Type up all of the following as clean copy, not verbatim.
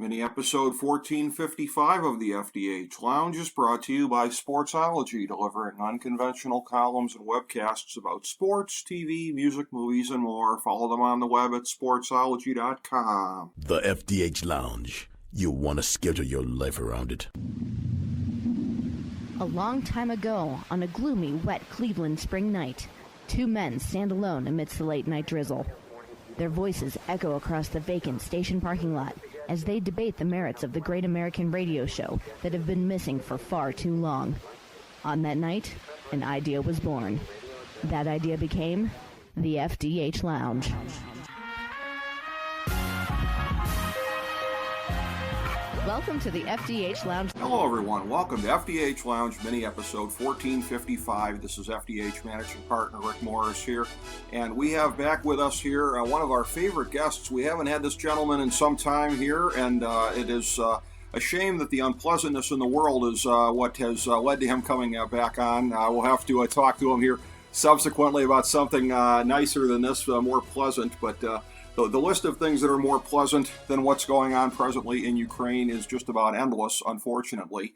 Mini episode 1455 of the FDH Lounge is brought to you by Sportsology, delivering unconventional columns and webcasts about sports, TV, music, movies, and more. Follow them on the web at sportsology.com. The FDH Lounge. You want to schedule your life around it. A long time ago, on a gloomy, wet Cleveland spring night, two men stand alone amidst the late-night drizzle. Their voices echo across the vacant station parking lot as they debate the merits of the great American radio show that have been missing for far too long. On that night, an idea was born. That idea became the FDH Lounge. Welcome to the FDH Lounge. Hello, everyone. Welcome to FDH Lounge mini episode 1455. This is FDH Managing Partner Rick Morris here, and we have back with us here one of our favorite guests. We haven't had this gentleman in some time here, and it is a shame that the unpleasantness in the world is what has led to him coming back on. We'll have to talk to him here subsequently about something nicer than this, more pleasant, but the list of things that are more pleasant than what's going on presently in Ukraine is just about endless, unfortunately.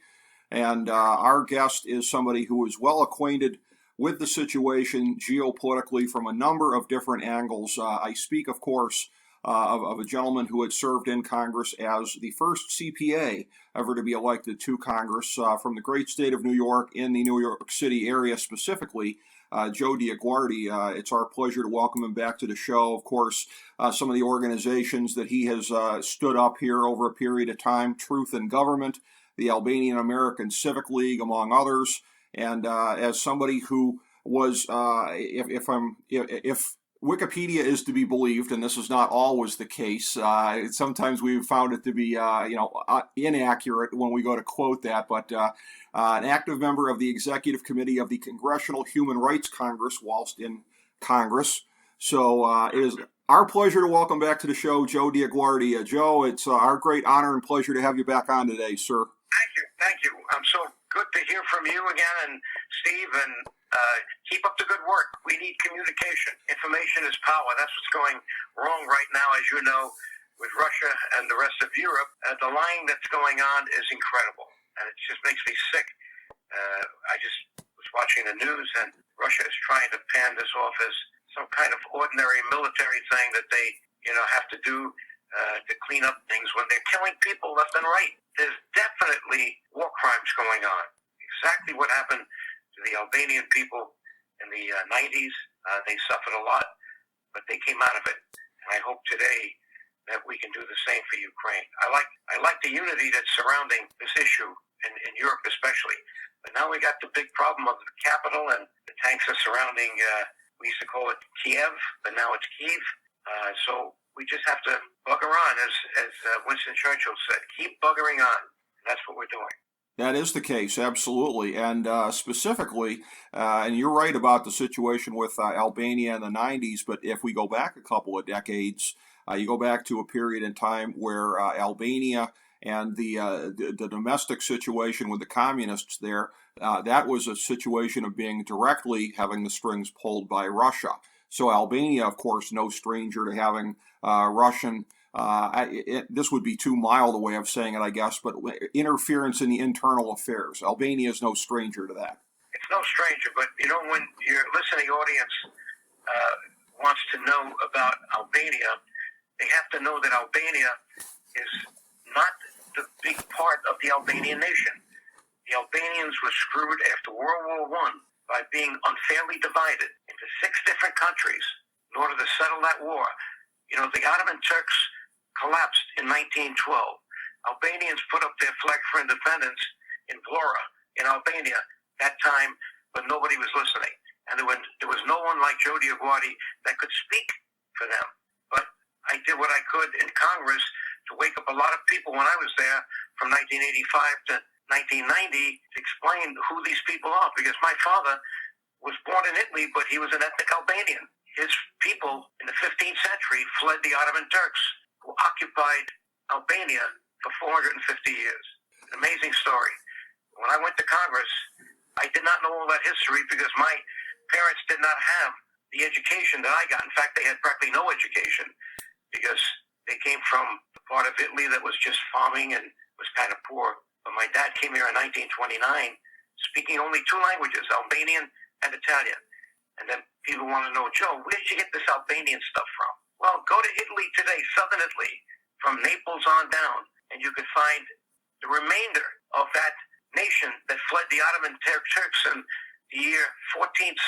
And our guest is somebody who is well acquainted with the situation geopolitically from a number of different angles. I speak, of course, of a gentleman who had served in Congress as the first CPA ever to be elected to Congress from the great state of New York, in the New York City area specifically. Joe DioGuardi. It's our pleasure to welcome him back to the show. Of course, some of the organizations that he has stood up here over a period of time, Truth in Government, the Albanian American Civic League, among others. And as somebody who was, if Wikipedia is to be believed, and this is not always the case, sometimes we've found it to be, inaccurate when we go to quote that, but an active member of the Executive Committee of the Congressional Human Rights Congress whilst in Congress. So it is our pleasure to welcome back to the show Joe DioGuardi. Joe, it's our great honor and pleasure to have you back on today, sir. Thank you. I'm so good to hear from you again, and Steve, and keep up the good work. We need communication. Information is power. That's what's going wrong right now, as you know, with Russia and the rest of Europe. The lying that's going on is incredible, and it just makes me sick. I just was watching the news, and Russia is trying to pan this off as some kind of ordinary military thing that they, have to do to clean up things when they're killing people left and right. There's definitely war crimes going on. Exactly what happened to the Albanian people in the 90s. They suffered a lot, but they came out of it. And I hope today that we can do the same for Ukraine. I like the unity that's surrounding this issue in Europe especially. But now we got the big problem of the capital, and the tanks are surrounding, we used to call it Kiev, but now it's Kyiv. So we just have to bugger on, as Winston Churchill said. Keep buggering on. That's what we're doing. That is the case, absolutely. And specifically, and you're right about the situation with Albania in the 90s, but if we go back a couple of decades, you go back to a period in time where Albania and the domestic situation with the communists there, that was a situation of being directly having the strings pulled by Russia. So Albania, of course, no stranger to having Russian, this would be too mild a way of saying it, I guess, but interference in the internal affairs. Albania is no stranger to that. It's no stranger, but, when your listening audience wants to know about Albania, they have to know that Albania is not the big part of the Albanian nation. The Albanians were screwed after World War I by being unfairly divided into 6 different countries in order to settle that war. The Ottoman Turks collapsed in 1912. Albanians put up their flag for independence in Vlora, in Albania, that time, but nobody was listening. And there was no one like Joe DioGuardi that could speak for them. But I did what I could in Congress to wake up a lot of people when I was there from 1985 to 1990 to explain who these people are, because my father was born in Italy, but he was an ethnic Albanian. His people in the 15th century fled the Ottoman Turks, who occupied Albania for 450 years. An amazing story. When I went to Congress, I did not know all that history because my parents did not have the education that I got. In fact, they had practically no education because They came from the part of Italy that was just farming and was kind of poor. But my dad came here in 1929 speaking only two languages, Albanian and Italian. And then people want to know, Joe, where did you get this Albanian stuff from? Well, go to Italy today, southern Italy, from Naples on down, and you could find the remainder of that nation that fled the Ottoman Turks in the year 1460.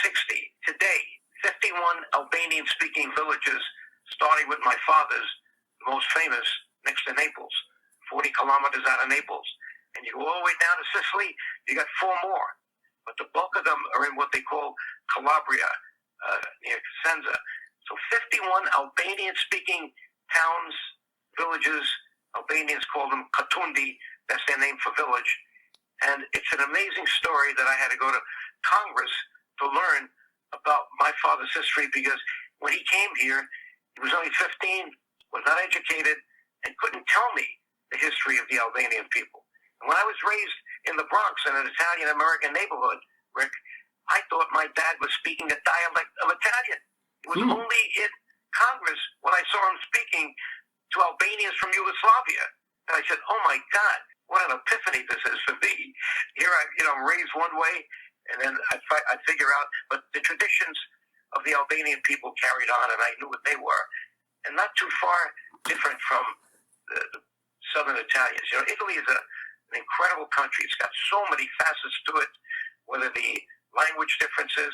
Today, 51 Albanian-speaking villages, starting with my father's, the most famous, next to Naples, 40 kilometers out of Naples. And you go all the way down to Sicily, you got four more. But the bulk of them are in what they call Calabria, near Cosenza. So 51 Albanian-speaking towns, villages. Albanians call them Katundi. That's their name for village. And it's an amazing story that I had to go to Congress to learn about my father's history, because when he came here, he was only 15, was not educated, and couldn't tell me the history of the Albanian people. And when I was raised in the Bronx in an Italian-American neighborhood, Rick, I thought my dad was speaking a dialect of Italian. It was only in Congress when I saw him speaking to Albanians from Yugoslavia. And I said, oh my God, what an epiphany this is for me. Here I'm raised one way, and then I figure out, but the traditions of the Albanian people carried on, and I knew what they were. And not too far different from the Southern Italians. Italy is an incredible country. It's got so many facets to it, whether the language differences,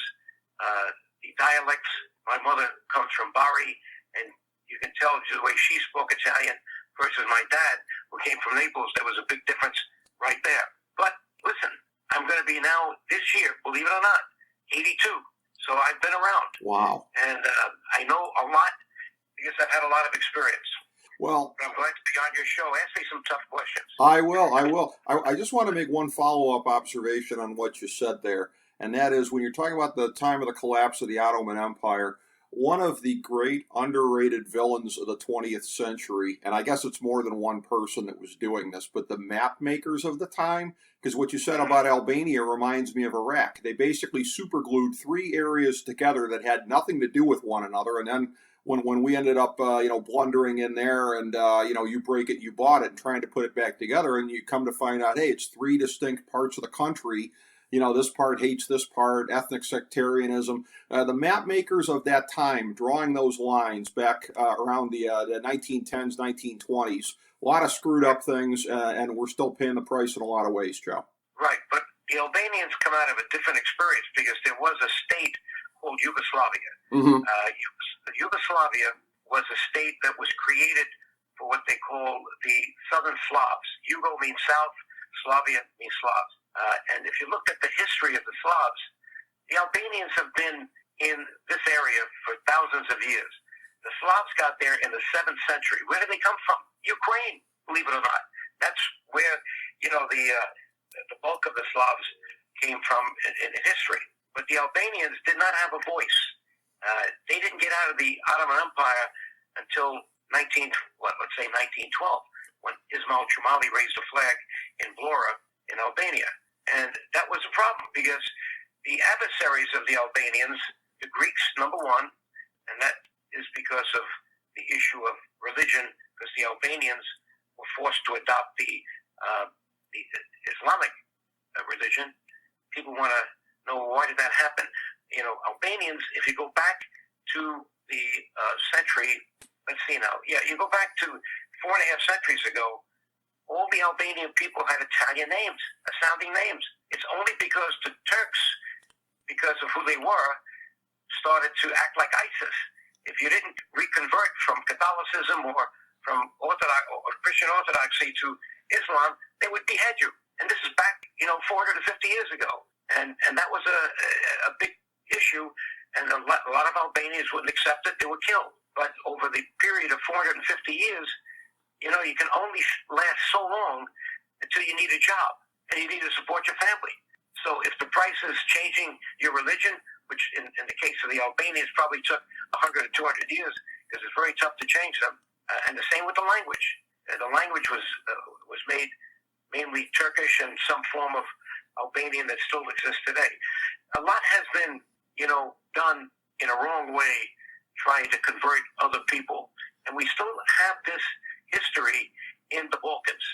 the dialects. My mother comes from Bari, and you can tell just the way she spoke Italian versus my dad, who came from Naples. There was a big difference right there. But listen, I'm going to be now, this year, believe it or not, 82. So I've been around. Wow. And I know a lot because I've had a lot of experience. Well, I'm glad to be on your show. Ask me some tough questions. I will. I just want to make one follow-up observation on what you said there, and that is when you're talking about the time of the collapse of the Ottoman Empire, one of the great underrated villains of the 20th century, and I guess it's more than one person that was doing this, but the map makers of the time, because what you said about Albania reminds me of Iraq. They basically superglued three areas together that had nothing to do with one another, and then when we ended up, blundering in there and, you break it, you bought it, and trying to put it back together, and you come to find out, hey, it's three distinct parts of the country. This part hates this part, ethnic sectarianism. The map makers of that time, drawing those lines back around the 1910s, 1920s, a lot of screwed up things, and we're still paying the price in a lot of ways, Joe. Right, but the Albanians come out of a different experience because there was a state called Yugoslavia. Mm-hmm. Yugoslavia was a state that was created for what they call the Southern Slavs. Yugo means South, Slavia means Slavs. And if you look at the history of the Slavs, the Albanians have been in this area for thousands of years. The Slavs got there in the 7th century. Where did they come from? Ukraine, believe it or not. That's where, the bulk of the Slavs came from in history. But the Albanians did not have a voice. They didn't get out of the Ottoman Empire until 1912, when Ismail Chumali raised a flag in Vlora in Albania. And that was a problem because the adversaries of the Albanians, the Greeks, number one, and that is because of the issue of religion, because the Albanians were forced to adopt the Islamic religion. People want to know, why did that happen? Albanians, if you go back to the century, let's see now, you go back to 4.5 centuries ago, all the Albanian people had Italian names, sounding names. It's only because the Turks, because of who they were, started to act like ISIS. If you didn't reconvert from Catholicism or from Orthodox or Christian Orthodoxy to Islam, they would behead you. And this is back, 450 years ago. And that was a big issue, and a lot of Albanians wouldn't accept it. They were killed. But over the period of 450 years, you can only last so long until you need a job and you need to support your family. So if the price is changing your religion, which in the case of the Albanians probably took 100 or 200 years, because it's very tough to change them, and the same with the language. The language was made mainly Turkish and some form of Albanian that still exists today. A lot has been, done in a wrong way, trying to convert other people and we still have this history in the Balkans.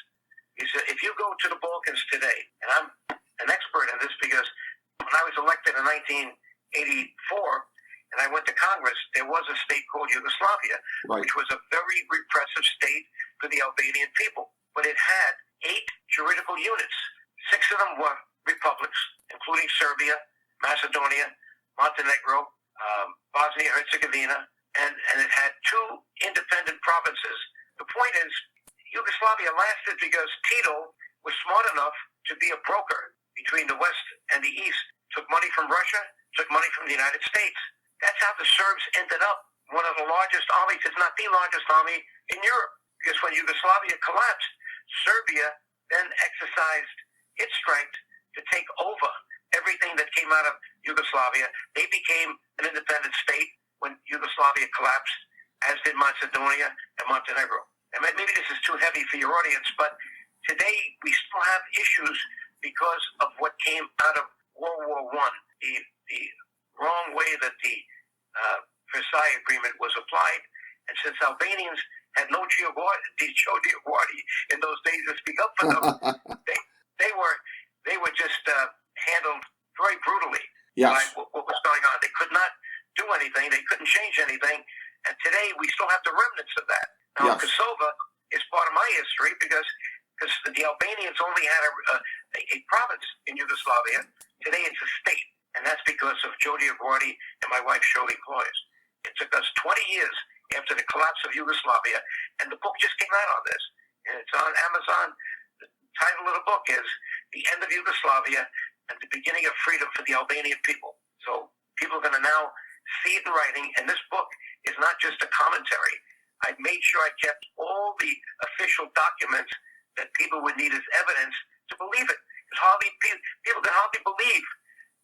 If you go to the Balkans today, and I'm an expert in this because when I was elected in 1984 and I went to Congress, there was a state called Yugoslavia, Right. which was a very repressive state for the Albanian people. But it had 8 juridical units. 6 of them were republics, including Serbia, Macedonia, Montenegro, Bosnia-Herzegovina, and it had 2 independent provinces. The point is, Yugoslavia lasted because Tito was smart enough to be a broker between the West and the East, took money from Russia, took money from the United States. That's how the Serbs ended up one of the largest armies, if not the largest army in Europe. Because when Yugoslavia collapsed, Serbia then exercised its strength to take over everything that came out of Yugoslavia. They became an independent state when Yugoslavia collapsed, as did Macedonia and Montenegro. And maybe this is too heavy for your audience, but today we still have issues because of what came out of World War I, the wrong way that the Versailles Agreement was applied. And since Albanians had no Joe DioGuardi in those days to speak up for them, they were just handled very brutally Yes. by what was going on. They could not do anything. They couldn't change anything. And today we still have the remnants of that. Now, Yes. Kosovo is part of my history because the Albanians only had a province in Yugoslavia. Today it's a state. And that's because of Joe DioGuardi and my wife, Shirley Cloyes. It took us 20 years after the collapse of Yugoslavia, and the book just came out on this. And it's on Amazon. The title of the book is The End of Yugoslavia and the Beginning of Freedom for the Albanian People. So people are going to now see it in writing, and this book is not just a commentary. I made sure I kept all the official documents that people would need as evidence to believe it. Because people can hardly believe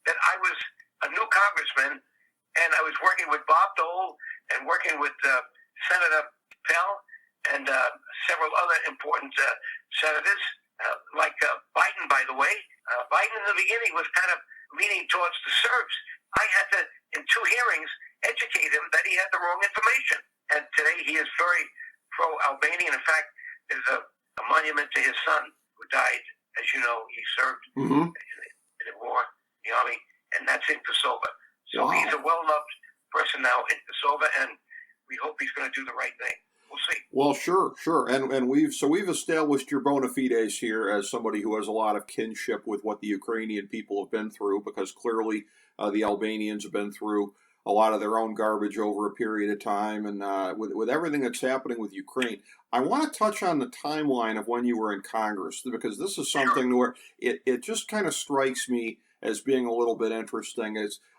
that I was a new congressman and I was working with Bob Dole and working with Senator Pell and several other important senators, like Biden, by the way. Biden in the beginning was kind of leaning towards the Serbs. I had to, in 2 hearings, educate him that he had the wrong information. And today he is very pro-Albanian. In fact, there's a monument to his son who died. As you know, he served in the war, the army, and that's in Kosovo. So Wow. he's a well-loved person now in Kosovo, and we hope he's going to do the right thing. We'll see. Well, sure, and we've established your bona fides here as somebody who has a lot of kinship with what the Ukrainian people have been through, because clearly the Albanians have been through a lot of their own garbage over a period of time, and with everything that's happening with Ukraine, I want to touch on the timeline of when you were in Congress, because this is something where it just kind of strikes me as being a little bit interesting.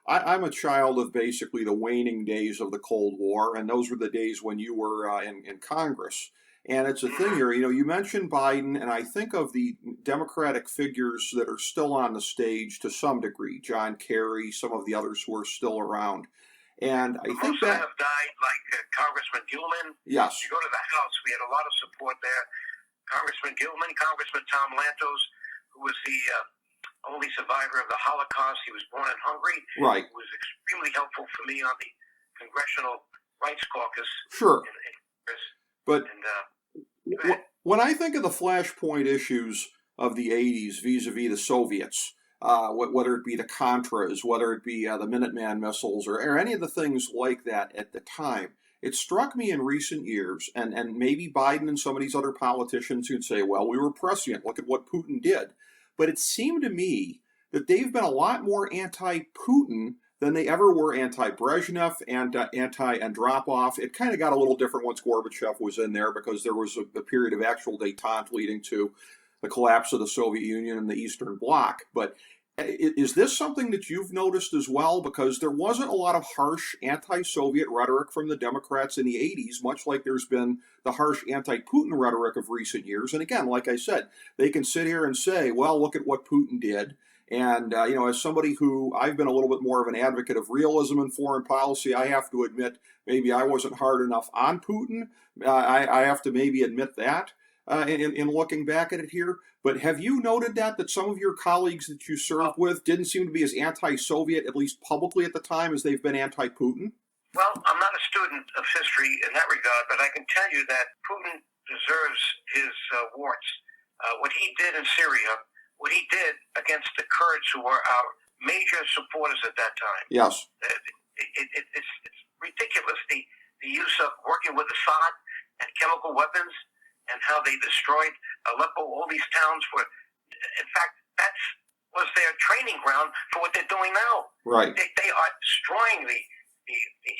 I'm a child of basically the waning days of the Cold War, and those were the days when you were in Congress. And it's a thing here, you mentioned Biden, and I think of the Democratic figures that are still on the stage to some degree, John Kerry, some of the others who are still around. And I think Most of them that, have died, like Congressman Gilman. yes, You go to the House, we had a lot of support there. Congressman Gilman, Congressman Tom Lantos, who was the only survivor of the Holocaust. He was born in Hungary. right, He was extremely helpful for me on the Congressional Rights Caucus. sure. In Congress. But And when I think of the flashpoint issues of the 80s vis-a-vis the Soviets, whether it be the Contras, whether it be the Minuteman missiles, or any of the things like that at the time, it struck me in recent years, and maybe Biden and some of these other politicians who'd say, well, we were prescient, look at what Putin did. But it seemed to me that they've been a lot more anti-Putin than they ever were anti-Brezhnev and anti-Andropov. It kind of got a little different once Gorbachev was in there, because there was a period of actual détente leading to the collapse of the Soviet Union and the Eastern Bloc. But is this something that you've noticed as well? Because there wasn't a lot of harsh anti-Soviet rhetoric from the Democrats in the 80s, much like there's been the harsh anti-Putin rhetoric of recent years. And again, like I said, they can sit here and say, well, look at what Putin did. And, as somebody who I've been a little bit more of an advocate of realism in foreign policy, I have to admit maybe I wasn't hard enough on Putin. I have to maybe admit that in looking back at it here. But have you noted that some of your colleagues that you served with didn't seem to be as anti-Soviet, at least publicly at the time, as they've been anti-Putin? well, I'm not a student of history in that regard, but I can tell you that Putin deserves his warts. What he did in Syria, what he did against the Kurds, who were our major supporters at that time. Yes. It's ridiculous, the use of working with Assad and chemical weapons and how they destroyed Aleppo. All these towns were, in fact, that was their training ground for what they're doing now. Right. They are destroying the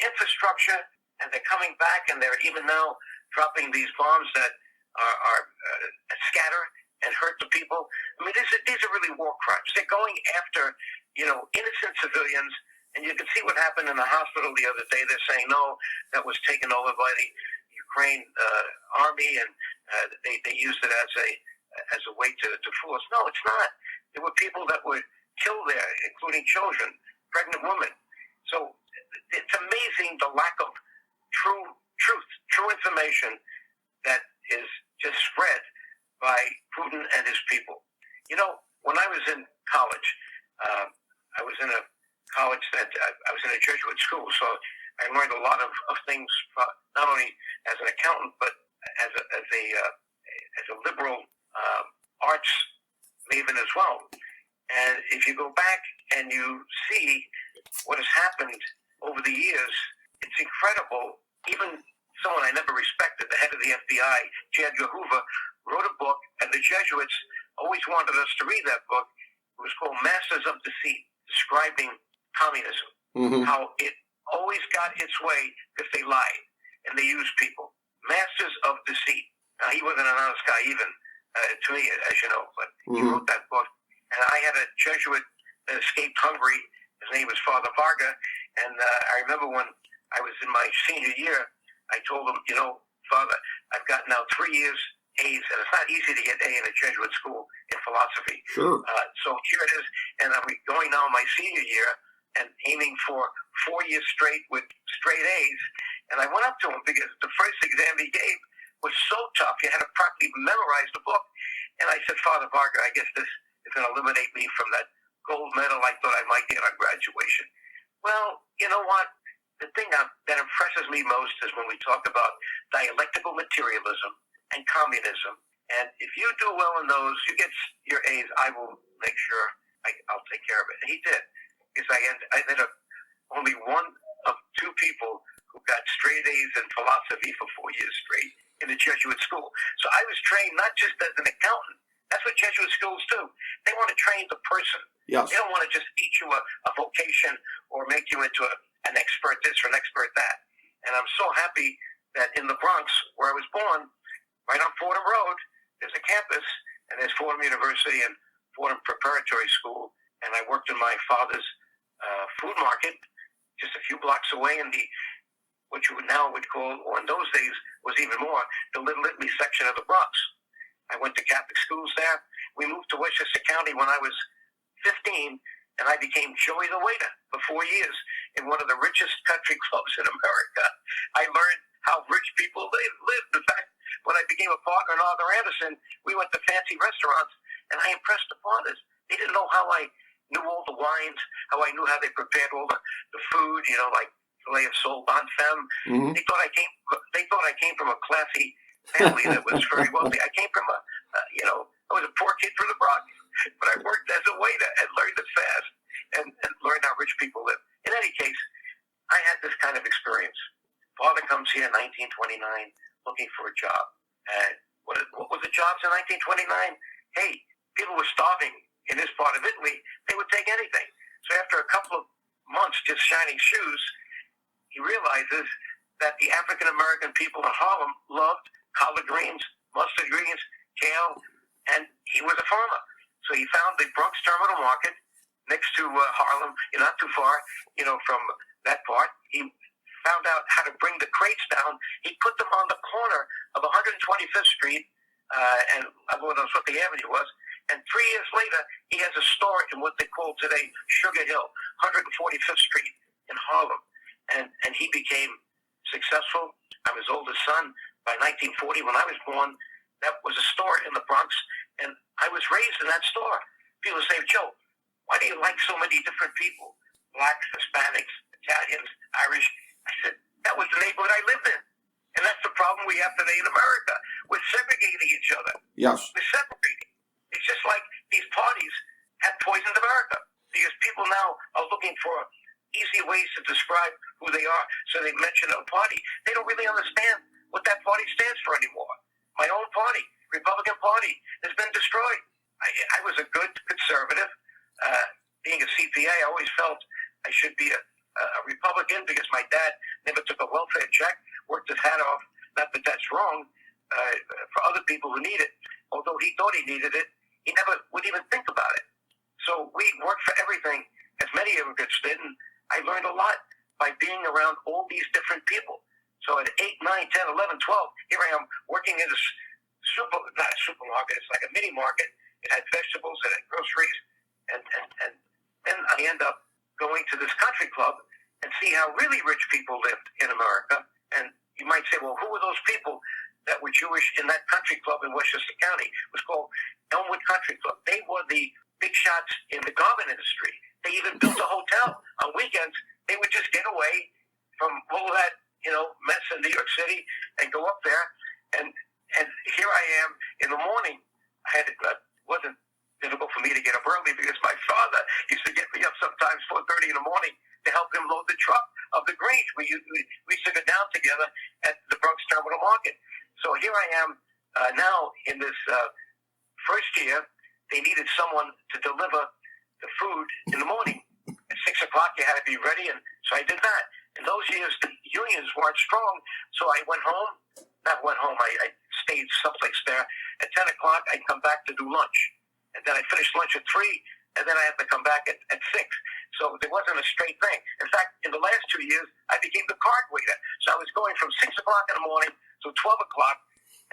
infrastructure, and they're coming back, and they're even now dropping these bombs that are scatter and hurt the people. I mean, these are really war crimes. They're going after, innocent civilians, and you can see what happened in the hospital the other day. They're saying, no, that was taken over by the Ukraine army, and they used it as a way to fool us. No, it's not. There were people that were killed there, including children, pregnant women. So it's amazing the lack of true information that is just spread by Putin and his people. When I was in college, I was in a college that I was in a Jesuit school, so I learned a lot of things, not only as an accountant, but as a liberal arts maven as well. And if you go back and you see what has happened over the years, it's incredible. Even someone I never respected, the head of the FBI, Joe DioGuardi, wrote a book, and the Jesuits always wanted us to read that book. It was called Masters of Deceit, describing communism, how it always got its way because they lied and they used people. Masters of Deceit. Now, he wasn't an honest guy even, to me, as you know, but he wrote that book. And I had a Jesuit that escaped Hungary. His name was Father Varga. And I remember when I was in my senior year, I told him, Father, I've got now 3 years A's, and it's not easy to get A in a Jesuit school in philosophy. Sure. So here it is, and I'm going now my senior year and aiming for 4 years straight with straight A's. And I went up to him because the first exam he gave was so tough. You had to practically memorize the book. And I said, Father Varga, I guess this is going to eliminate me from that gold medal I thought I might get on graduation. Well, you know what? The thing that impresses me most is when we talk about dialectical materialism and communism. And if you do well in those, you get your A's, I will make sure I'll take care of it. And he did. Because I ended up only one of two people who got straight A's in philosophy for 4 years straight in the Jesuit school. So I was trained not just as an accountant. That's what Jesuit schools do. They want to train the person. Yes. They don't want to just teach you a vocation or make you into an expert this or an expert that. And I'm so happy that in the Bronx, where I was born, right on Fordham Road, there's a campus, and there's Fordham University and Fordham Preparatory School. And I worked in my father's food market just a few blocks away in what you now would call, or in those days was even more, the Little Italy section of the Bronx. I went to Catholic schools there. We moved to Westchester County when I was 15, and I became Joey the waiter for 4 years in one of the richest country clubs in America. I learned how rich people lived. In fact, when I became a partner in Arthur Anderson, we went to fancy restaurants, and I impressed the partners. They didn't know how I knew all the wines, how I knew how they prepared all the food, like filet of sole, bon femme. They thought I came from a classy family that was very wealthy. I came from I was a poor kid from the Bronx, but I worked as a waiter and learned it fast and learned how rich people live. In any case, I had this kind of experience. Father comes here in 1929 looking for a job. And what was the jobs in 1929? Hey, people were starving in this part of Italy. They would take anything. So after a couple of months just shining shoes, he realizes that the African-American people in Harlem loved collard greens, mustard greens, kale, and he was a farmer. So he found the Bronx Terminal Market next to Harlem, not too far, from that part. He found out how to bring the crates down. He put them on the corner of 125th Street, and Lord knows what the avenue was. And 3 years later, he has a store in what they call today Sugar Hill, 145th Street in Harlem. And he became successful. I'm his oldest son. By 1940, when I was born, that was a store in the Bronx, and I was raised in that store. People say, Joe, why do you like so many different people? Blacks, Hispanics, Italians, Irish. I said, That was the neighborhood I lived in. And that's the problem we have today in America. We're segregating each other. Yes. We're separating. It's just like these parties have poisoned America because people now are looking for easy ways to describe who they are. So they mention a party. They don't really understand what that party stands for anymore. My own party, Republican Party, has been destroyed. I was a good conservative. Being a CPA, I always felt I should be a Republican because my dad never took a welfare check, worked his hat off. Not that that's wrong for other people who need it. Although he thought he needed it, he never would even think about it. So we worked for everything, as many immigrants did, and I learned a lot by being around all these different people. So at 8, 9, 10, 11, 12, here I am working in this not a supermarket, it's like a mini market. It had vegetables, it had groceries, and then I end up going to this country club and see how really rich people lived in America. And you might say, well, who were those people that were Jewish in that country club in Westchester County? It was called Elmwood Country Club. They were the big shots in the garment industry. They even built a hotel. On weekends, they would just get away from all that, mess in New York City and go up there. And here I am in the morning. It wasn't difficult for me to get up early because my father used to get me up sometimes 4:30 in the morning to help him load the truck of the greens. We used to go down together at the Bronx Terminal Market. So here I am now in this first year. They needed someone to deliver the food in the morning. At 6 o'clock, you had to be ready, and so I did that. In those years, the unions weren't strong, so I went home. I stayed someplace there. At 10 o'clock, I'd come back to do lunch. And then I finished lunch at 3, and then I had to come back at 6. So there wasn't a straight thing. In fact, in the last 2 years, I became the card waiter. So I was going from 6 o'clock in the morning to 12 o'clock,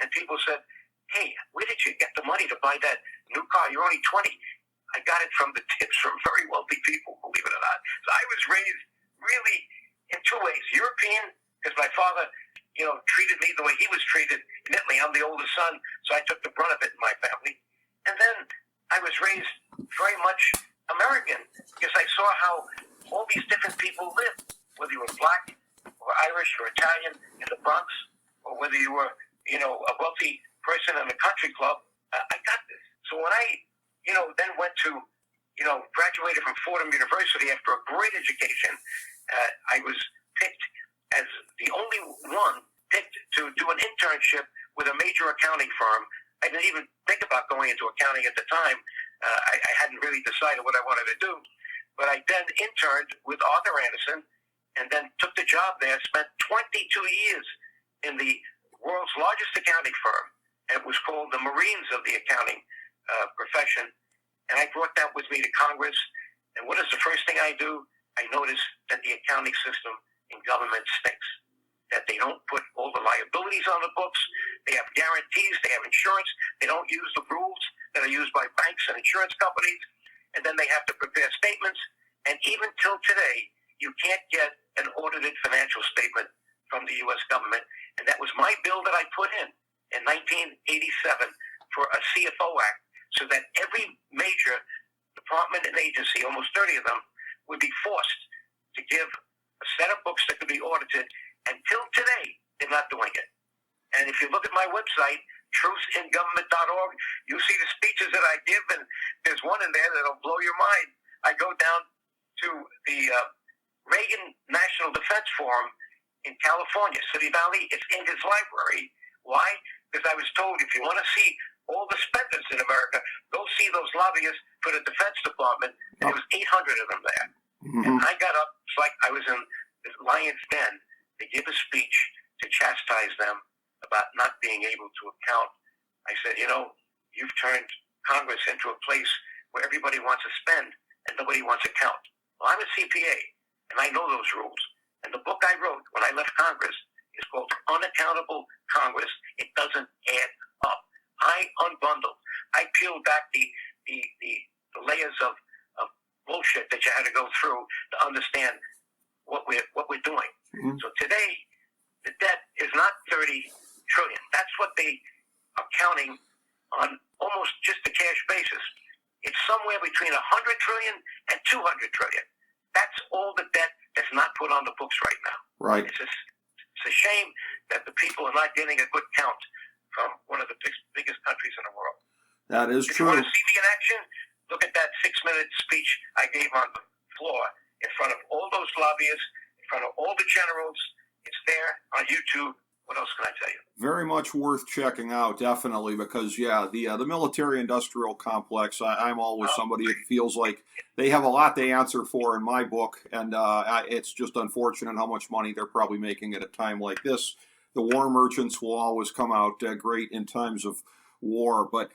and people said, hey, where did you get the money to buy that new car? You're only 20. I got it from the tips from very wealthy people, believe it or not. So I was raised really in 2 ways. European, because my father, treated me the way he was treated. Admittedly, I'm the oldest son, so I took the brunt of it in my family. And then I was raised very much American because I saw how all these different people lived, whether you were black or Irish or Italian in the Bronx, or whether you were, a wealthy person in a country club. I got this. So when I, then went to, graduated from Fordham University after a great education, I was picked as the only one picked to do an internship with a major accounting firm. I didn't even think about going into accounting at the time. I hadn't really decided what I wanted to do. But I then interned with Arthur Anderson and then took the job there, spent 22 years in the world's largest accounting firm. And it was called the Marines of the accounting profession. And I brought that with me to Congress. And what is the first thing I do? I notice that the accounting system in government stinks, that they don't put all the liabilities on the books. They have guarantees. They have insurance. They don't use the rules that are used by banks and insurance companies. And then they have to prepare statements. And even till today, you can't get an audited financial statement from the U.S. government. And that was my bill that I put in 1987 for a CFO Act, so that every major department and agency, almost 30 of them, would be forced to give a set of books that could be audited. Until today, they're not doing it. And if you look at my website, truthsingovernment.org, you see the speeches that I give, and there's one in there that'll blow your mind. I go down to the Reagan National Defense Forum in California, City Valley. It's in his library. Why? Because I was told if you want to see all the spenders in America, go see those lobbyists for the Defense Department. And there was 800 of them there. Mm-hmm. And I got up, it's like I was in the lion's den, to give a speech to chastise them about not being able to account. I said, you've turned Congress into a place where everybody wants to spend and nobody wants to count. Well, I'm a CPA, and I know those rules. And the book I wrote when I left Congress is called Unaccountable Congress. It doesn't add up. I unbundled. I peeled back the layers of bullshit that you had to go through to understand what we're doing. Mm-hmm. So today, the debt is not 30 trillion. That's what they are counting on, almost just a cash basis. It's somewhere between 100 trillion and 200 trillion. That's all the debt that's not put on the books right now. Right. It's just It's a shame that the people are not getting a good count from one of the biggest countries in the world. That is If true. you want to see me in action, look at that 6-minute speech I gave on the floor in front of all those lobbyists, in front of all the generals. It's there on YouTube. What else can I tell you? Very much worth checking out, definitely, because the military-industrial complex. I'm always somebody that feels like they have a lot to answer for in my book, and it's just unfortunate how much money they're probably making at a time like this. The war merchants will always come out great in times of war, but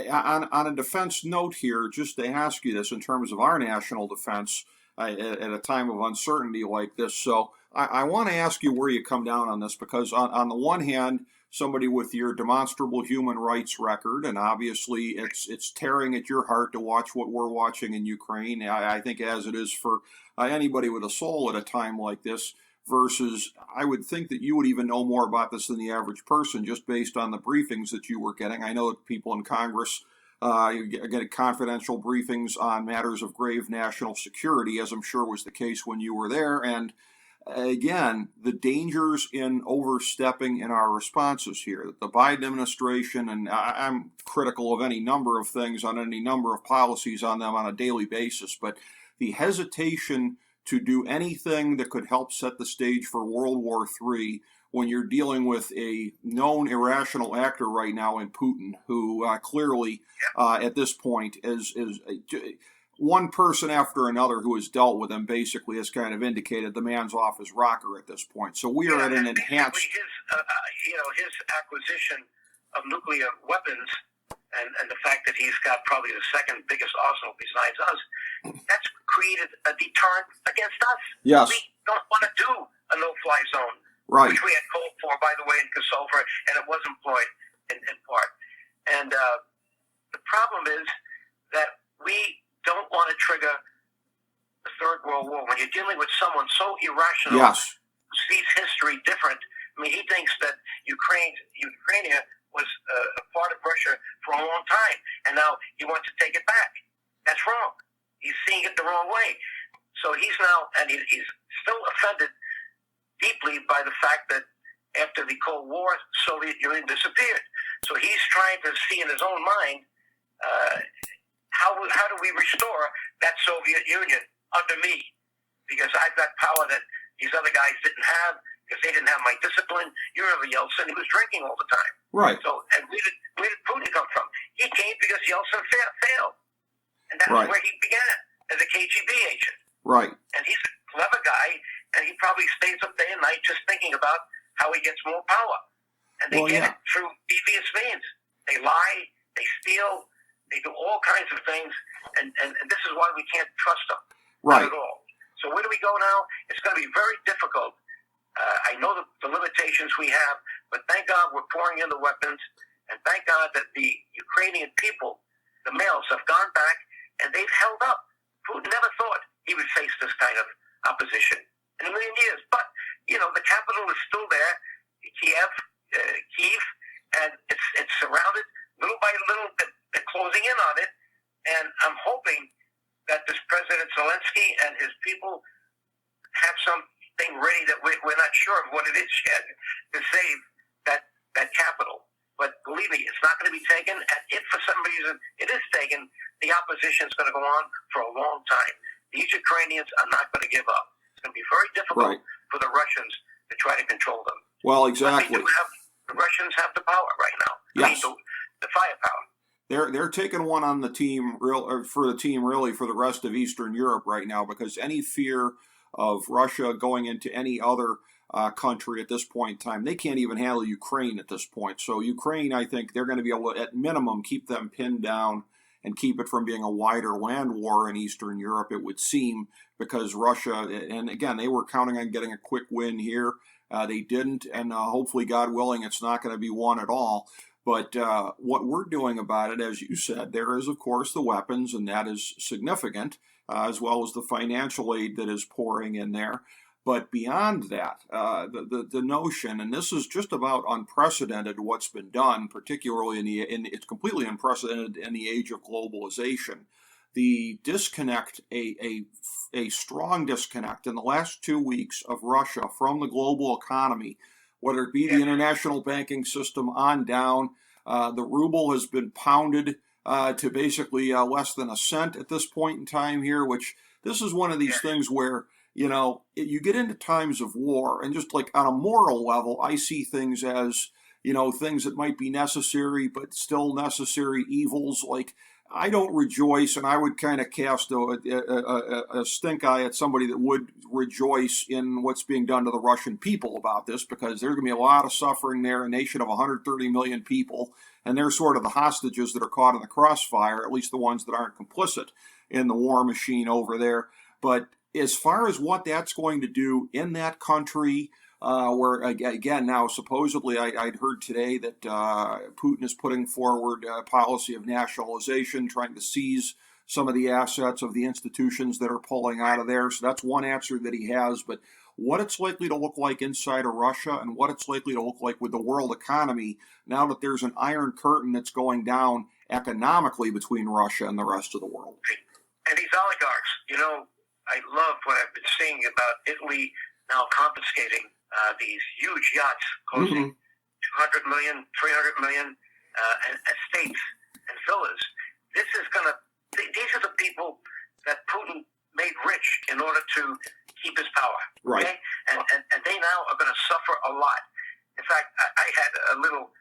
on a defense note here, just to ask you this in terms of our national defense at a time of uncertainty like this. So I want to ask you where you come down on this, because on the one hand, somebody with your demonstrable human rights record, and obviously it's tearing at your heart to watch what we're watching in Ukraine, I think, as it is for anybody with a soul at a time like this, versus I would think that you would even know more about this than the average person just based on the briefings that you were getting. I know that people in Congress get confidential briefings on matters of grave national security, as I'm sure was the case when you were there. And again, the dangers in overstepping in our responses here. The Biden administration, and I'm critical of any number of things on any number of policies on them on a daily basis, but the hesitation to do anything that could help set the stage for World War III when you're dealing with a known irrational actor right now in Putin, who clearly at this point is one person after another who has dealt with him basically has kind of indicated the man's off his rocker at this point. So we are at an enhanced... His acquisition of nuclear weapons and the fact that he's got probably the second biggest arsenal besides us, that's created a deterrent against us. Yes. We don't want to do a no-fly zone, right, which we had called for, by the way, in Kosovo, and it was employed in part. And the problem is that we don't want to trigger the Third World War. When you're dealing with someone so irrational, yes, who sees history different, I mean, he thinks that Ukraine was a part of Russia for a long time, and now he wants to take it back. That's wrong. He's seeing it the wrong way. So he's now, and he's still offended deeply by the fact that after the Cold War, Soviet Union disappeared. So he's trying to see in his own mind how do we restore that Soviet Union under me? Because I've got power that these other guys didn't have, because they didn't have my discipline. You remember Yeltsin? He was drinking all the time. Right. So, and where did Putin come from? He came because Yeltsin failed. And that's right, where he began as a KGB agent. Right. And he's a clever guy, and he probably stays up day and night just thinking about how he gets more power. And they get it through devious means. They lie, they steal, they do all kinds of things, and this is why we can't trust them. Right. Not at all. So where do we go now? It's going to be very difficult. I know the limitations we have, but thank God we're pouring in the weapons, and thank God that the Ukrainian people, the males, have gone back, and they've held up. Putin never thought he would face this kind of opposition in a million years. But, the capital is still there, Kiev, and it's surrounded little by little. They're closing in on it, and I'm hoping that this President Zelensky and his people have something ready that we're not sure of what it is yet to save that capital. But believe me, it's not going to be taken. And if for some reason it is taken, the opposition is going to go on for a long time. These Ukrainians are not going to give up. It's going to be very difficult for the Russians to try to control them. Well, exactly. The Russians have the power right now. Yes. I mean, the firepower. They're taking one on the team, for the rest of Eastern Europe right now, because any fear of Russia going into any other country at this point in time, they can't even handle Ukraine at this point. So Ukraine, I think they're going to be able to, at minimum, keep them pinned down and keep it from being a wider land war in Eastern Europe, it would seem, because Russia, and again, they were counting on getting a quick win here. They didn't, and hopefully, God willing, it's not going to be one at all. But what we're doing about it, as you said, there is, of course, the weapons, and that is significant, as well as the financial aid that is pouring in there. But beyond that, the notion, and this is just about unprecedented what's been done, particularly it's completely unprecedented in the age of globalization. The disconnect, a strong disconnect in the last 2 weeks of Russia from the global economy, whether it be the international banking system on down. The ruble has been pounded to basically less than a cent at this point in time here, which this is one of these things where, you get into times of war, and just like on a moral level, I see things as, things that might be necessary, but still necessary evils. Like, I don't rejoice, and I would kind of cast a stink eye at somebody that would rejoice in what's being done to the Russian people about this, because there's going to be a lot of suffering there, a nation of 130 million people, and they're sort of the hostages that are caught in the crossfire, at least the ones that aren't complicit in the war machine over there. But as far as what that's going to do in that country, where, again, now supposedly I'd heard today that Putin is putting forward a policy of nationalization, trying to seize some of the assets of the institutions that are pulling out of there. So that's one answer that he has. But what it's likely to look like inside of Russia, and what it's likely to look like with the world economy, now that there's an iron curtain that's going down economically between Russia and the rest of the world. And these oligarchs, I love what I've been seeing about Italy now confiscating these huge yachts costing 200 million, 300 million, and estates and villas. These are the people that Putin made rich in order to keep his power. Right. Okay? And they now are going to suffer a lot. In fact, I had a little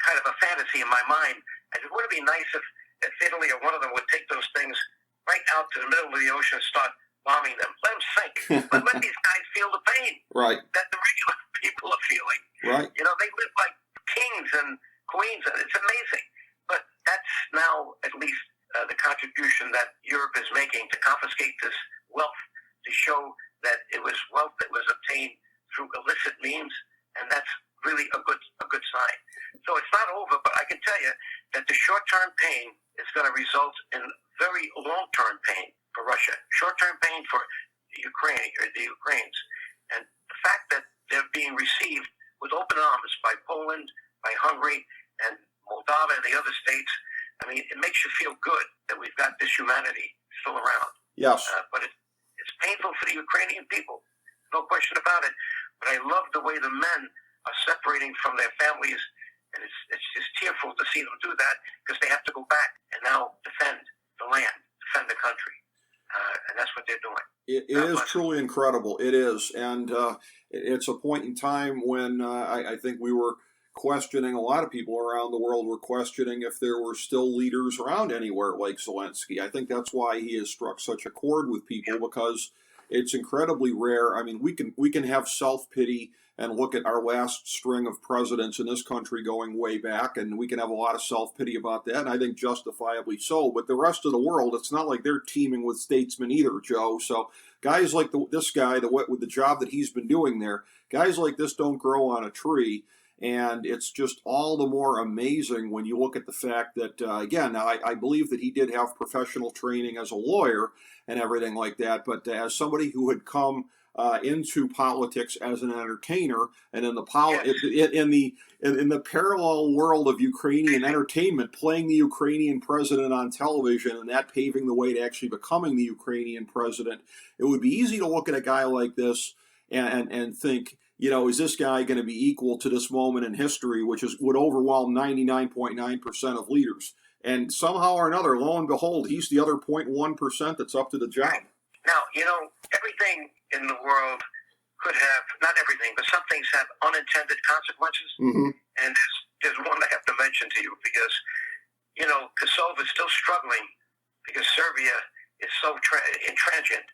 kind of a fantasy in my mind. I said, would it be nice if Italy or one of them would take those things right out to the middle of the ocean and start bombing them? Let them sink. But let these guys feel the pain that the regular people are feeling. Right. They live like kings and queens, and it's amazing. But that's now at least the contribution that Europe is making to confiscate this wealth, to show that it was wealth that was obtained through illicit means, and that's really a good sign. So it's not over, but I can tell you that the short-term pain is going to result in very long-term pain for Russia, short-term pain for Ukraine or the Ukrainians. And the fact that they're being received with open arms by Poland, by Hungary, and Moldova and the other states, I mean, it makes you feel good that we've got this humanity still around. Yes. But it's painful for the Ukrainian people, no question about it. But I love the way the men are separating from their families, and it's just tearful to see them do that, because they have to go back and now defend the land, defend the country. And that's what they're doing. It is truly incredible. It is. And it's a point in time when I think we were questioning, a lot of people around the world were questioning if there were still leaders around anywhere like Zelensky. I think that's why he has struck such a chord with people, because it's incredibly rare. I mean, we can have self-pity and look at our last string of presidents in this country going way back, and we can have a lot of self-pity about that, and I think justifiably so. But the rest of the world, it's not like they're teeming with statesmen either, Joe. So guys like this guy, with the job that he's been doing there, guys like this don't grow on a tree. And it's just all the more amazing when you look at the fact that, again, I believe that he did have professional training as a lawyer and everything like that. But as somebody who had come into politics as an entertainer, and in the parallel world of Ukrainian entertainment, playing the Ukrainian president on television, and that paving the way to actually becoming the Ukrainian president, it would be easy to look at a guy like this and think, is this guy going to be equal to this moment in history, which would overwhelm 99.9% of leaders? And somehow or another, lo and behold, he's the other 0.1% that's up to the job. Now, everything in the world could have, not everything, but some things have unintended consequences. Mm-hmm. And there's one I have to mention to you, because, Kosovo is still struggling because Serbia is so intransigent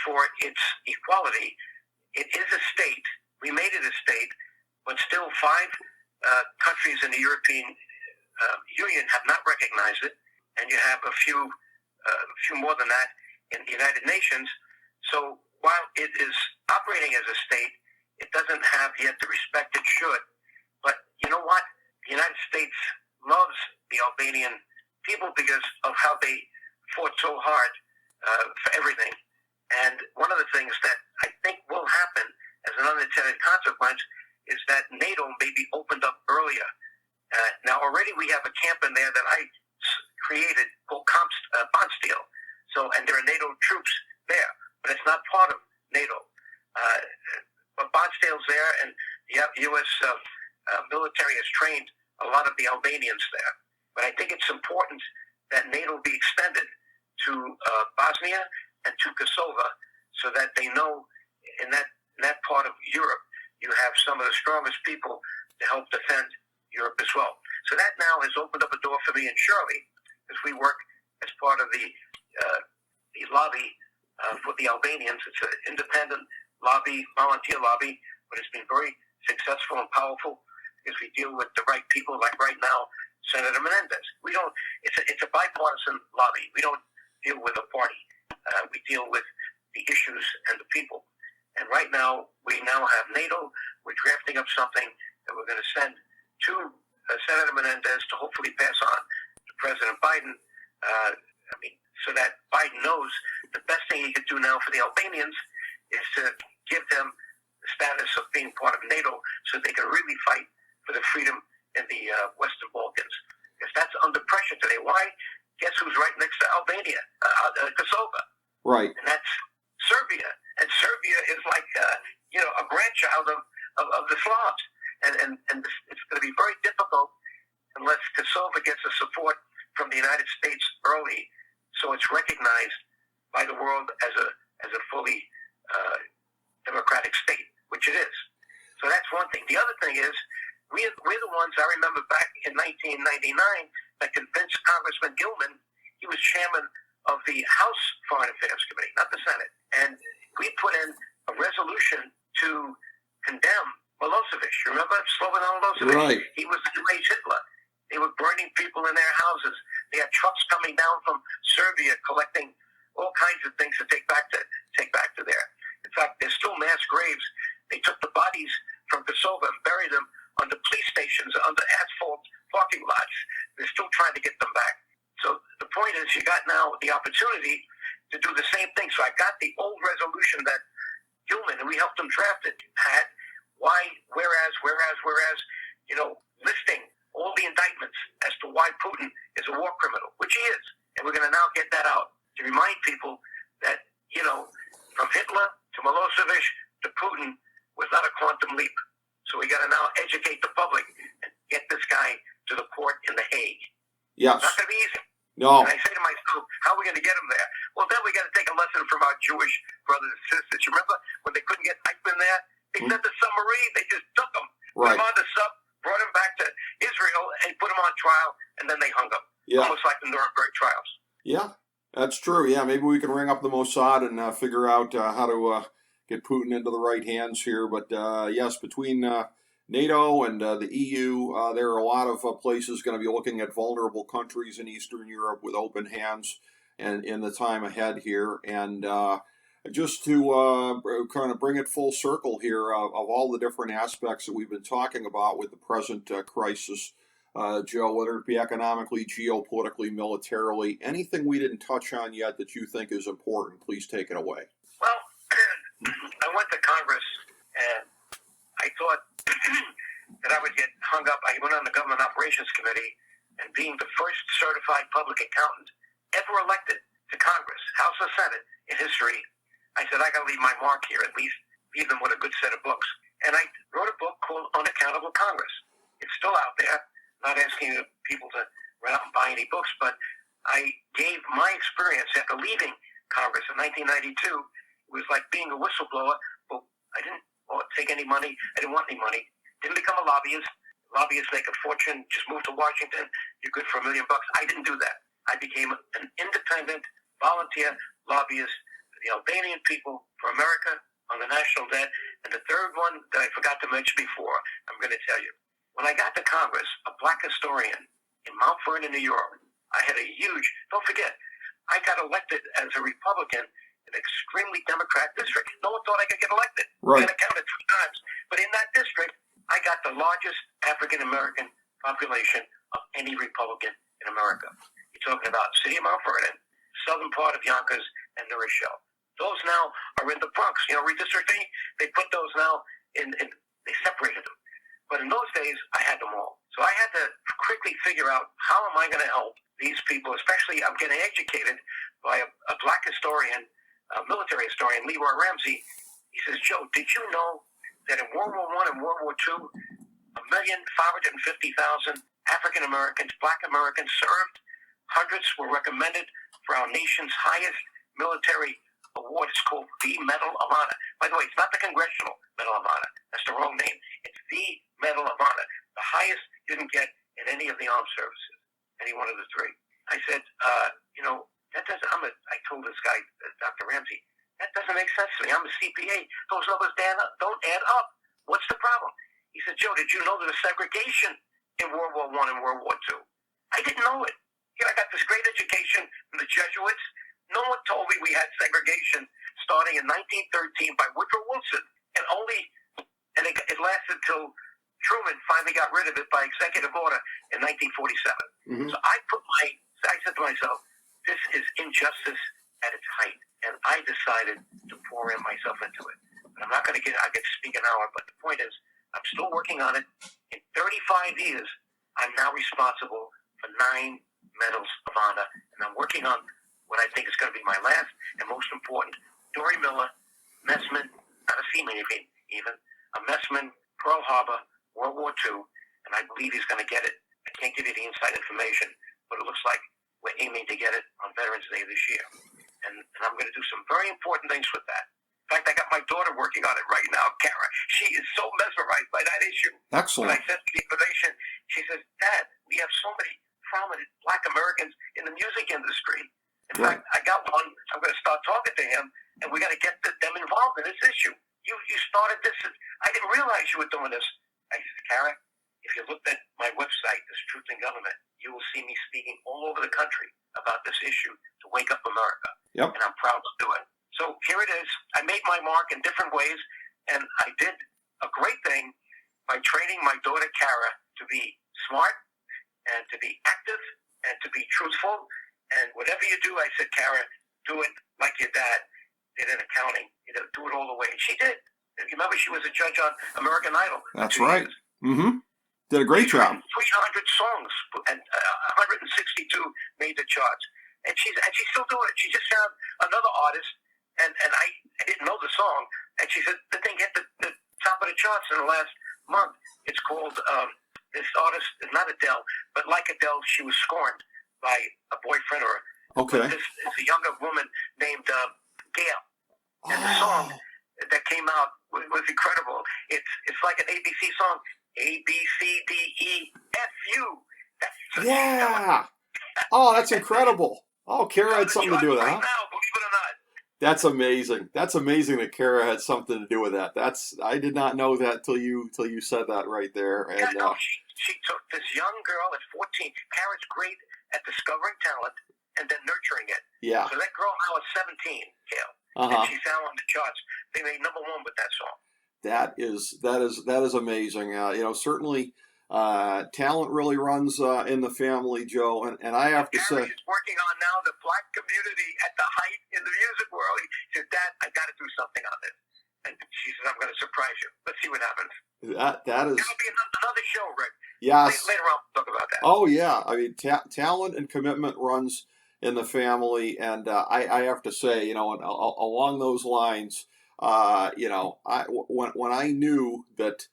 for its equality. It is a state. We made it a state, but still 5 countries in the European Union have not recognized it, and you have a few more than that in the United Nations. So while it is operating as a state, it doesn't have yet the respect it should. But you know what? The United States loves the Albanian people because of how they fought so hard for everything. And one of the things that I think will happen as an unintended consequence is that NATO may be opened up earlier. Now, already we have a camp in there that I created called Bonsteel. And there are NATO troops there, but it's not part of NATO. But Bonsteel's there, and the U.S. Military has trained a lot of the Albanians there. But I think it's important that NATO be extended to Bosnia and to Kosovo, so that they know in that part of Europe you have some of the strongest people to help defend Europe as well. So that now has opened up a door for me and Shirley, as we work as part of the lobby for the Albanians. It's an independent lobby, volunteer lobby, but it's been very successful and powerful because we deal with the right people. Like right now, Senator Menendez. We don't. It's a bipartisan lobby. We don't deal with a party. We deal with the issues and the people. And right now, we now have NATO. We're drafting up something that we're going to send to Senator Menendez to hopefully pass on to President Biden. So that Biden knows the best thing he could do now for the Albanians is to give them the status of being part of NATO, so they can really fight for the freedom in the Western Balkans. Because that's under pressure today. Why? Guess who's right next to Albania? Kosovo. Right. And that's Serbia. And Serbia is like, a grandchild of the Slavs. And it's going to be very difficult unless Kosovo gets the support from the United States early, so it's recognized by the world as a fully democratic state, which it is. So that's one thing. The other thing is, we're the ones, I remember back in 1999, that convinced Congressman Gilman. He was chairman of the House Foreign Affairs Committee, not the Senate. And we put in a resolution to condemn Milosevic. You remember Slobodan Milosevic? Right. He was the late Hitler. They were burning people in their houses. They had trucks coming down from Serbia collecting all kinds of things to take back to there. In fact, there's still mass graves. They took the bodies from Kosovo and buried them under police stations, under asphalt parking lots. They're still trying to get them back. So the point is, you got now the opportunity to do the same thing. So I got the old resolution that Gilman, and we helped him draft it, had whereas, listing all the indictments as to why Putin is a war criminal, which he is. And we're going to now get that out to remind people that, from Hitler to Milosevic to Putin was not a quantum leap. So we got to now educate the public and get this guy to the court in The Hague. Yes. It's not going to be easy. No. And I say to myself, how are we going to get him there? Well, then we got to take a lesson from our Jewish brothers and sisters. You remember when they couldn't get Eichmann there? They sent the submarine. They just took him. Right. Put him on the sub, brought him back to Israel, and put him on trial, and then they hung him. Yeah. Almost like the Nuremberg trials. Yeah, that's true. Yeah, maybe we can ring up the Mossad and figure out how to get Putin into the right hands here. But yes, between NATO and the EU, there are a lot of places going to be looking at vulnerable countries in Eastern Europe with open hands and in the time ahead here. And just to kind of bring it full circle here of all the different aspects that we've been talking about with the present crisis, Joe, whether it be economically, geopolitically, militarily, anything we didn't touch on yet that you think is important, please take it away. Well, I went to Congress, and I thought that I would get hung up. I went on the Government Operations Committee, and being the first certified public accountant ever elected to Congress, House or Senate, in history, I said, I got to leave my mark here, at least leave them with a good set of books. And I wrote a book called Unaccountable Congress. It's still out there. Not asking people to run out and buy any books, but I gave my experience after leaving Congress in 1992. It was like being a whistleblower, but I didn't take any money. I didn't want any money. Didn't become a lobbyist. Lobbyists make a fortune. Just moved to Washington. You're good for $1 million. I didn't do that. I became an independent volunteer lobbyist for the Albanian people, for America, on the national debt. And the third one that I forgot to mention before, I'm going to tell you. When I got to Congress, a black historian in Mount Vernon, New York, I had a huge, don't forget, I got elected as a Republican in an extremely Democrat district. No one thought I could get elected. Right. I got counted 3 times. But in that district, I got the largest African-American population of any Republican in America. You're talking about city of Mount Vernon, southern part of Yonkers, and New Rochelle. Those now are in the Bronx. Redistricting, they put those now they separated them. But in those days, I had them all. So I had to quickly figure out, how am I going to help these people, especially I'm getting educated by a black historian, a military historian, Leroy Ramsey. He says, Joe, did you know that in World War I and World War II, 1,550,000 African Americans, Black Americans served. Hundreds were recommended for our nation's highest military award. It's called the Medal of Honor. By the way, it's not the Congressional Medal of Honor. That's the wrong name. It's the Medal of Honor. The highest you can get in any of the armed services, any one of the three. I said, that doesn't. I told this guy, Dr. Ramsey, that doesn't make sense to me. I'm a CPA. Those numbers don't add up. What's the problem? He said, Joe, did you know there was segregation in World War I and World War II? I didn't know it. Here I got this great education from the Jesuits. No one told me we had segregation starting in 1913 by Woodrow Wilson, and it lasted till Truman finally got rid of it by executive order in 1947. So I said to myself, this is injustice at its height, and I decided to pour myself into it. But I could speak an hour, but the point is, I'm still working on it. In 35 years, I'm now responsible for 9 medals of honor, and I'm working on what I think is going to be my last and most important. Dory Miller, Messman, not a female even, a Messman, Pearl Harbor, World War II, and I believe he's going to get it. I can't give you the inside information, but it looks like we're aiming to get it on Veterans Day this year. And I'm going to do some very important things with that. In fact, I got my daughter working on it right now, Kara. She is so mesmerized by that issue. Excellent. When I sent the information, she says, Dad, we have so many prominent Black Americans in the music industry. In fact, I got one. I'm going to start talking to him, and we got to get them involved in this issue. You started this. I didn't realize you were doing this. I said, Kara, if you looked at my website, This Truth in Government, you will see me speaking all over the country about this issue to wake up America. Yep. And I'm proud to do it. So here it is. I made my mark in different ways, and I did a great thing by training my daughter, Kara, to be smart and to be active and to be truthful. And whatever you do, I said, Kara, do it like your dad did in accounting. Do it all the way. And she did. And you remember she was a judge on American Idol. That's right. Did a great job. 300 songs, and 162 made the charts. And she's still doing it. She just found another artist, and I didn't know the song, and she said the thing hit the top of the charts in the last month. It's called, this artist is not Adele, but like Adele, she was scorned by a boyfriend or this is a younger woman named Gail. And the song that came out was incredible. It's like an ABC song. A, B, C, D, E, F, U. Yeah. Oh, that's incredible. Oh, Kara had something to do with that. Right now, believe it or not. That's amazing. That's amazing that Kara had something to do with that. I did not know that till you said that right there. And she took this young girl at 14. Kara's great at discovering talent and then nurturing it. Yeah. So that girl now is 17, Gail. And she's now on the charts. They made number 1 with that song. That is amazing. Certainly talent really runs in the family, Joe. And I have to say, He's working on now the Black community at the height in the music world. He said, Dad, I got to do something on this. And she said, I'm going to surprise you. Let's see what happens. That is. It'll be another show, Rick. Yes. Later on, we'll talk about that. Oh yeah. I mean, talent and commitment runs in the family, and I have to say, along those lines. When I knew that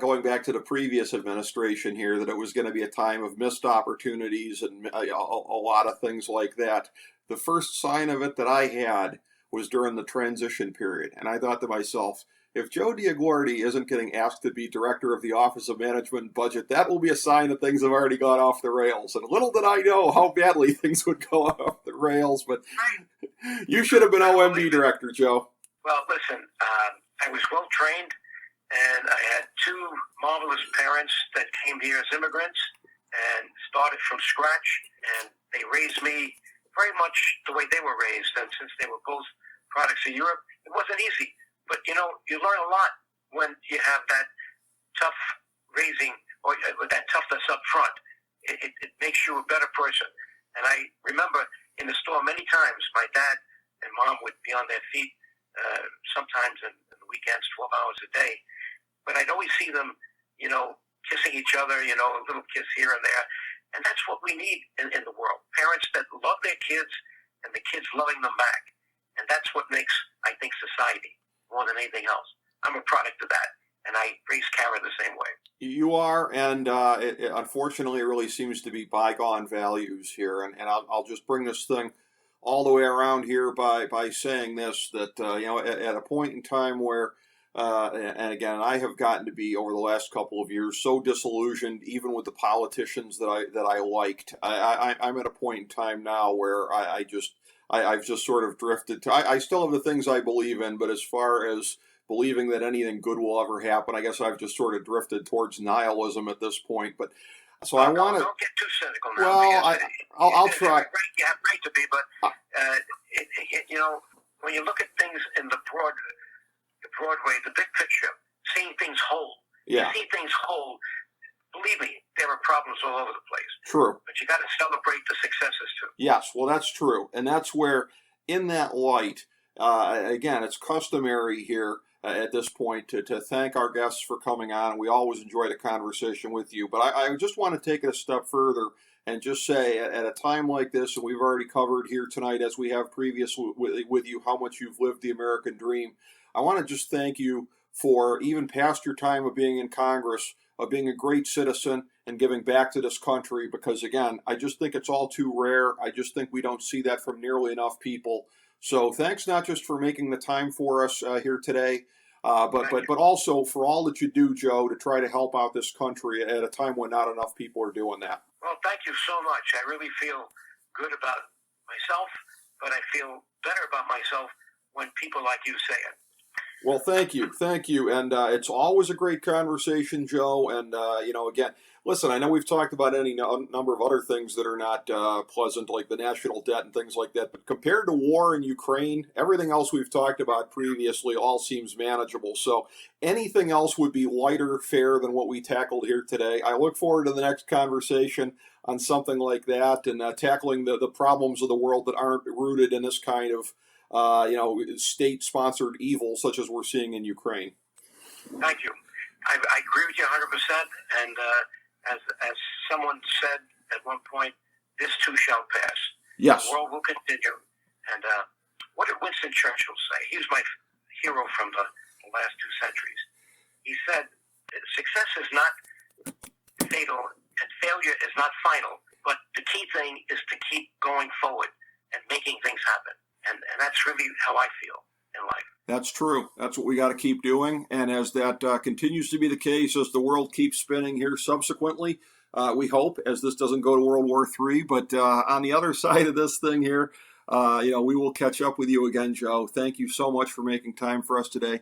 going back to the previous administration here, that it was going to be a time of missed opportunities and a lot of things like that, the first sign of it that I had was during the transition period. And I thought to myself, if Joe DioGuardi isn't getting asked to be director of the Office of Management and Budget, that will be a sign that things have already gone off the rails. And little did I know how badly things would go off the rails, but you should have been OMB director, Joe. Well, listen, I was well trained, and I had 2 marvelous parents that came here as immigrants and started from scratch, and they raised me very much the way they were raised. And since they were both products of Europe, it wasn't easy. But, you learn a lot when you have that tough raising or that toughness up front. It makes you a better person. And I remember in the store many times my dad and mom would be on their feet, sometimes in the weekends, 12 hours a day. But I'd always see them, kissing each other, a little kiss here and there. And that's what we need in the world. Parents that love their kids and the kids loving them back. And that's what makes, I think, society more than anything else. I'm a product of that. and I raise Kara the same way. You are, and unfortunately, it really seems to be bygone values here. And I'll just bring this thing all the way around here by saying this, that at a point in time where, and again, I have gotten to be over the last couple of years so disillusioned, even with the politicians that I liked. I'm at a point in time now where I've just sort of drifted to. I still have the things I believe in, but as far as believing that anything good will ever happen, I guess I've just sort of drifted towards nihilism at this point. But so I want to. Don't get too cynical now. Well, I'll try. You have right to be, but when you look at things in the Broadway, the big picture, seeing things whole. Yeah. You see things whole. Believe me, there are problems all over the place. True. But you got to celebrate the successes too. Yes, well, that's true, and that's where, in that light, again, it's customary here at this point to thank our guests for coming on. We always enjoy the conversation with you, but I just want to take it a step further and just say, at a time like this, and we've already covered here tonight, as we have previously with you, how much you've lived the American dream. I want to just thank you for, even past your time of being in Congress, of being a great citizen and giving back to this country, because, again, I just think it's all too rare. I just think we don't see that from nearly enough people. So thanks not just for making the time for us here today, but also for all that you do, Joe, to try to help out this country at a time when not enough people are doing that. Well, thank you so much. I really feel good about myself, but I feel better about myself when people like you say it. Well, thank you, and it's always a great conversation, Joe. And again, listen, I know we've talked about any number of other things that are not pleasant, like the national debt and things like that. But compared to war in Ukraine, everything else we've talked about previously all seems manageable. So anything else would be lighter fare than what we tackled here today. I look forward to the next conversation on something like that, and tackling the problems of the world that aren't rooted in this kind of state-sponsored evil such as we're seeing in Ukraine. Thank you. I agree with you 100%. And as someone said at one point, this too shall pass. Yes. The world will continue. And what did Winston Churchill say? He was my hero from the last 2 centuries. He said, success is not fatal and failure is not final, but the key thing is to keep going forward and making things happen. And that's really how I feel in life. That's true. That's what we got to keep doing. And as that continues to be the case, as the world keeps spinning here subsequently, we hope, as this doesn't go to World War III, but on the other side of this thing here, we will catch up with you again, Joe. Thank you so much for making time for us today.